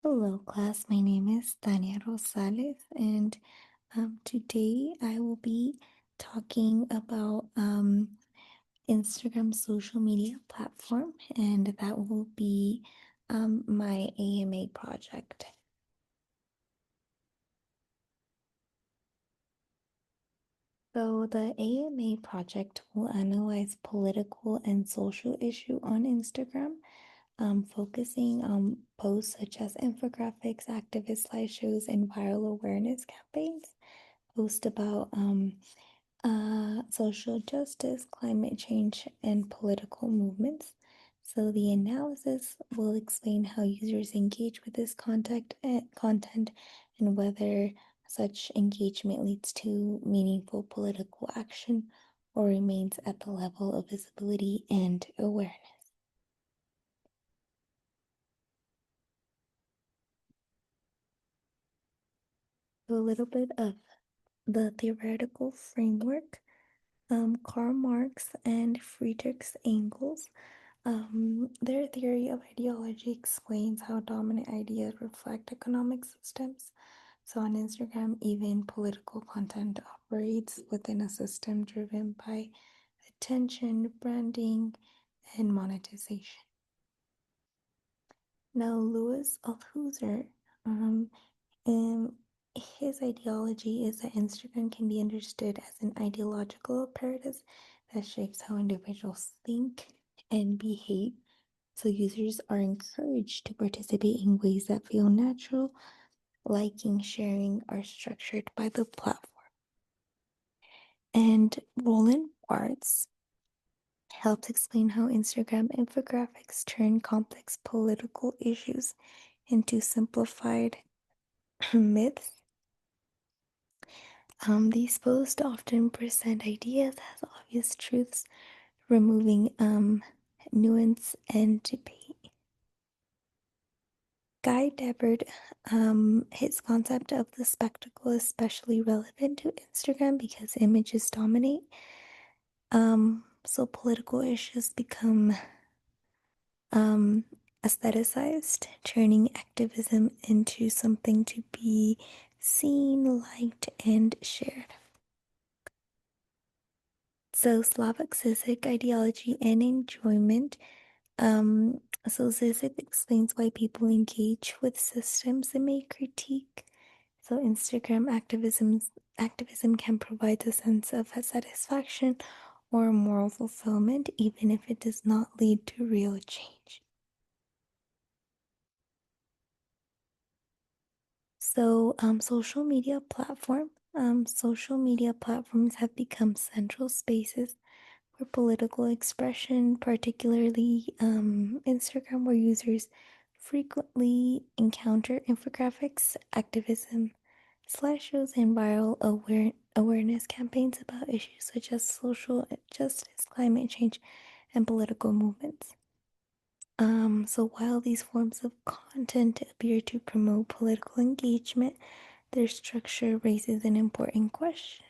Hello, class. My name is Tania Rosales, and today I will be talking about Instagram social media platform, and that will be my AMA project. So, the AMA project will analyze political and social issue on Instagram, focusing on posts such as infographics, activist slideshows, and viral awareness campaigns. Post about social justice, climate change, and political movements. So the analysis will explain how users engage with this content and whether such engagement leads to meaningful political action or remains at the level of visibility and awareness. So a little bit of the theoretical framework. Karl Marx and Friedrich Engels. Their theory of ideology explains how dominant ideas reflect economic systems. So on Instagram, even political content operates within a system driven by attention, branding, and monetization. Now, Louis Althusser, and his ideology is that Instagram can be understood as an ideological apparatus that shapes how individuals think and behave. So users are encouraged to participate in ways that feel natural. Liking, sharing are structured by the platform. And Roland Barthes helps explain how Instagram infographics turn complex political issues into simplified myths. These posts often present ideas as obvious truths, removing nuance and debate. Guy Debord, his concept of the spectacle is especially relevant to Instagram because images dominate. So political issues become aestheticized, turning activism into something to be seen, liked, and shared. So Slavoj Žižek ideology and enjoyment. Um, so Žižek explains why people engage with systems they may critique. So Instagram activism can provide a sense of satisfaction or moral fulfillment, even if it does not lead to real change. So, social media platforms have become central spaces for political expression, particularly Instagram, where users frequently encounter infographics, activism, slideshows, and viral awareness campaigns about issues such as social justice, climate change, and political movements. So while these forms of content appear to promote political engagement, their structure raises an important question.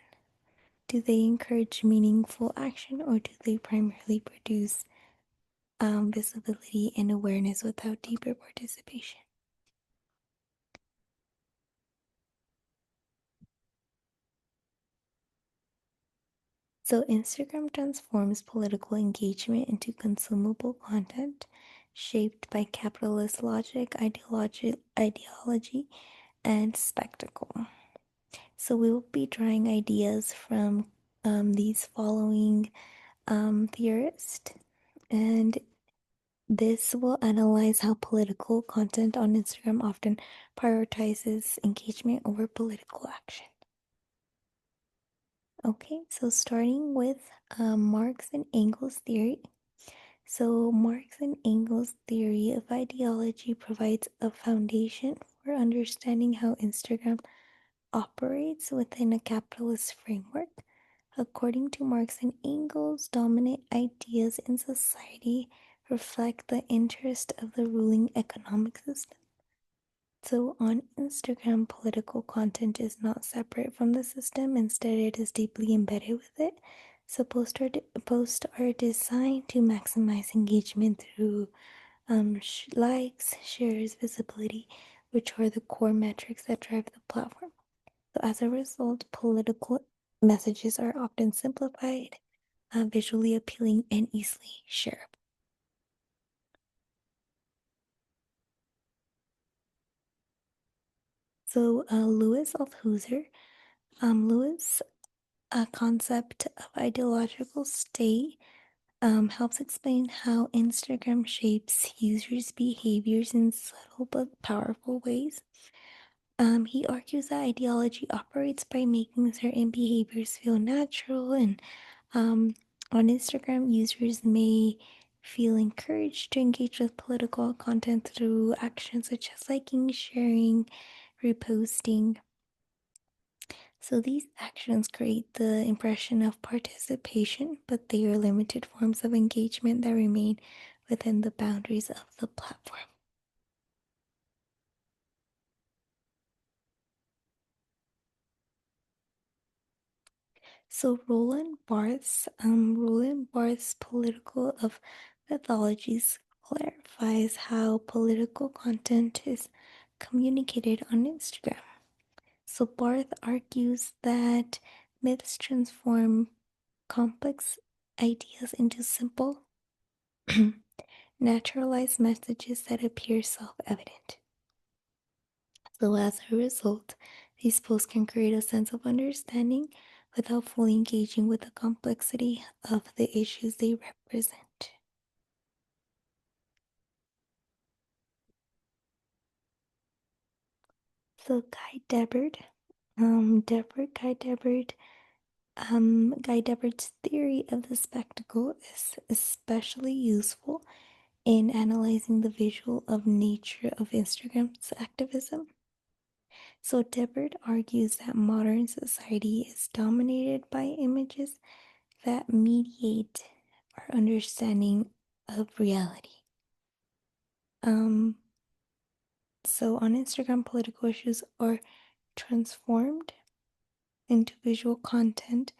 Do they encourage meaningful action or do they primarily produce visibility and awareness without deeper participation? So, Instagram transforms political engagement into consumable content shaped by capitalist logic, ideology and spectacle. So, we will be drawing ideas from these following theorists, and this will analyze how political content on Instagram often prioritizes engagement over political action. Okay, so starting with Marx and Engels' theory. So, Marx and Engels' theory of ideology provides a foundation for understanding how Instagram operates within a capitalist framework. According to Marx and Engels, dominant ideas in society reflect the interest of the ruling economic system. So on Instagram, political content is not separate from the system. Instead, it is deeply embedded with it. So posts are designed to maximize engagement through likes, shares, visibility. which are the core metrics that drive the platform. So, as a result, political messages are often simplified, visually appealing, and easily shareable. So, Lewis Althusser, Lewis, a concept of ideological state, helps explain how Instagram shapes users' behaviors in subtle but powerful ways. He argues that ideology operates by making certain behaviors feel natural, and on Instagram, users may feel encouraged to engage with political content through actions such as liking, sharing, reposting. So these actions create the impression of participation, but they are limited forms of engagement that remain within the boundaries of the platform. So Roland Barthes' political of mythologies clarifies how political content is communicated on Instagram. So Barth argues that myths transform complex ideas into simple, naturalized messages that appear self evident. So, as a result, these posts can create a sense of understanding without fully engaging with the complexity of the issues they represent. So, Guy Debord's theory of the spectacle is especially useful in analyzing the visual of nature of Instagram's activism. So Debord argues that modern society is dominated by images that mediate our understanding of reality. Um, so on Instagram, political issues are transformed into visual content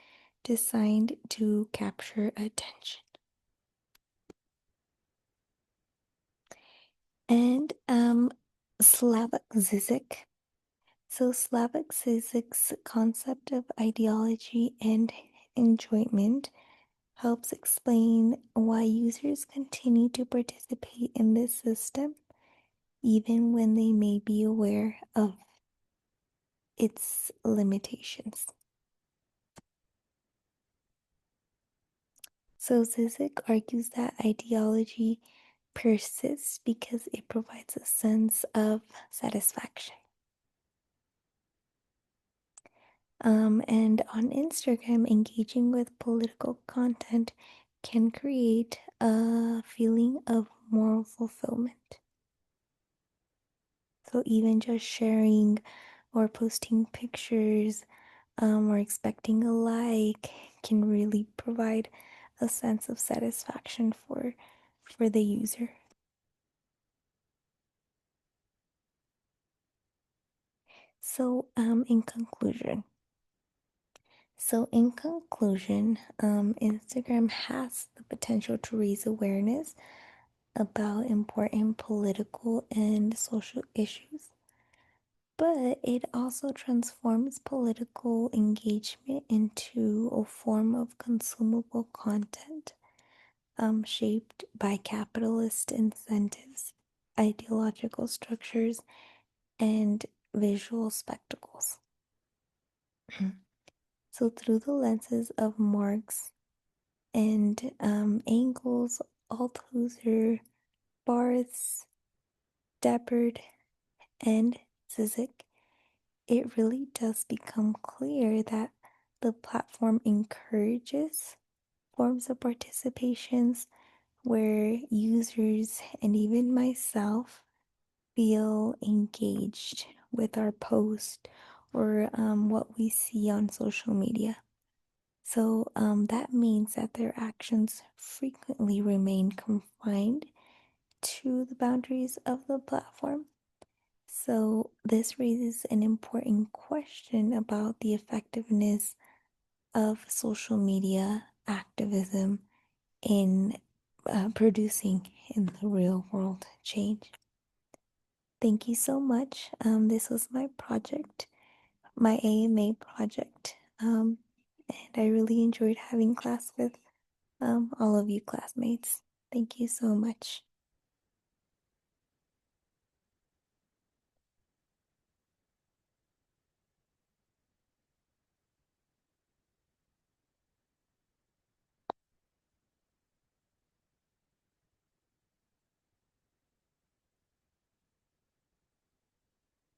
designed to capture attention. And Slavoj Žižek. So Slavoj Žižek's concept of ideology and enjoyment helps explain why users continue to participate in this system even when they may be aware of its limitations. So Zizek argues that ideology persists because it provides a sense of satisfaction. And on Instagram, engaging with political content can create a feeling of moral fulfillment. So even just sharing or posting pictures or expecting a like can really provide a sense of satisfaction for the user. So in conclusion, Instagram has the potential to raise awareness about important political and social issues, but it also transforms political engagement into a form of consumable content, shaped by capitalist incentives, ideological structures, and visual spectacles. So, through the lenses of Marx and Engels, Althusser, Barthes, Debord, and Zizek, it really does become clear that the platform encourages forms of participations where users and even myself feel engaged with our post or what we see on social media. So that means that their actions frequently remain confined to the boundaries of the platform. So this raises an important question about the effectiveness of social media activism in producing in the real world change. Thank you so much. This was my project, my AMA project. And I really enjoyed having class with all of you classmates. Thank you so much.